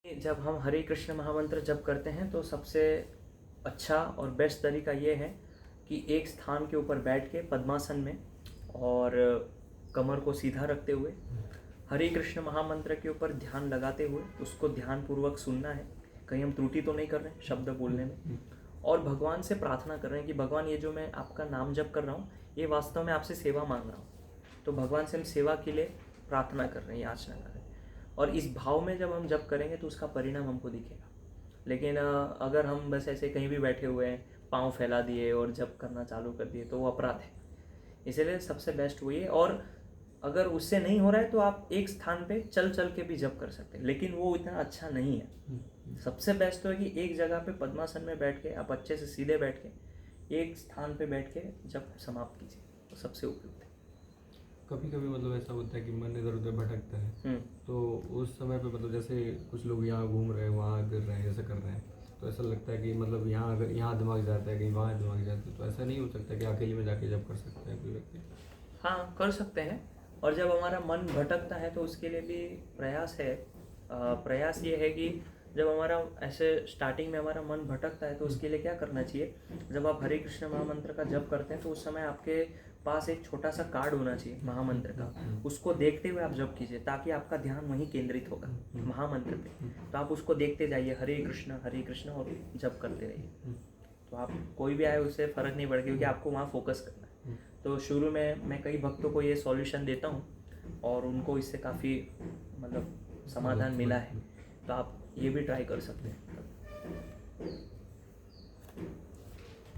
जब हम हरे कृष्ण महामंत्र जप करते हैं तो सबसे अच्छा और बेस्ट तरीका ये है कि एक स्थान के ऊपर बैठ के पद्मासन में और कमर को सीधा रखते हुए हरे कृष्ण महामंत्र के ऊपर ध्यान लगाते हुए उसको ध्यानपूर्वक सुनना है। कहीं हम त्रुटि तो नहीं कर रहे हैं शब्द बोलने में, और भगवान से प्रार्थना कर रहे हैं कि भगवान ये जो मैं आपका नाम जप कर रहा हूँ ये वास्तव में आपसे सेवा मांग रहा हूँ। तो भगवान से हम सेवा के लिए प्रार्थना कर रहे हैं, याचना कर रहे हैं, और इस भाव में जब हम जप करेंगे तो उसका परिणाम हमको दिखेगा। लेकिन अगर हम बस ऐसे कहीं भी बैठे हुए हैं, पाँव फैला दिए और जप करना चालू कर दिए तो वो अपराध है। इसीलिए सबसे बेस्ट वही है। और अगर उससे नहीं हो रहा है तो आप एक स्थान पे चल चल के भी जप कर सकते हैं, लेकिन वो इतना अच्छा नहीं है। सबसे बेस्ट तो है कि एक जगह पे पद्मासन में बैठ के आप अच्छे से सीधे बैठ के एक स्थान पे बैठ के जप समाप्त कीजिए, तो सबसे उपयुक्त है। कभी कभी मतलब ऐसा होता है कि मन इधर उधर भटकता है, तो उस समय पे मतलब जैसे कुछ लोग यहाँ घूम रहे हैं, वहाँ गिर रहे हैं, ऐसा कर रहे हैं, तो ऐसा लगता है कि मतलब यहाँ अगर यहाँ दिमाग जाता है, कहीं वहाँ दिमाग जाता है, तो ऐसा नहीं हो सकता कि अकेले में जाके जब कर सकते हैं कोई व्यक्ति? हाँ, कर सकते हैं। और जब हमारा मन भटकता है तो उसके लिए भी प्रयास है। प्रयास ये है कि जब हमारा ऐसे स्टार्टिंग में हमारा मन भटकता है तो उसके लिए क्या करना चाहिए, जब आप हरे कृष्ण महामंत्र का जप करते हैं तो उस समय आपके पास एक छोटा सा कार्ड होना चाहिए महामंत्र का, उसको देखते हुए आप जप कीजिए ताकि आपका ध्यान वहीं केंद्रित होगा महामंत्र पे। तो आप उसको देखते जाइए, हरे कृष्ण और जप करते रहिए। तो आप कोई भी आए उससे फ़र्क नहीं पड़ेगा क्योंकि आपको वहाँ फोकस करना है। तो शुरू में मैं कई भक्तों को ये सॉल्यूशन देता हूँ और उनको इससे काफ़ी मतलब समाधान मिला है। तो आप ये भी ट्राई कर सकते हैं।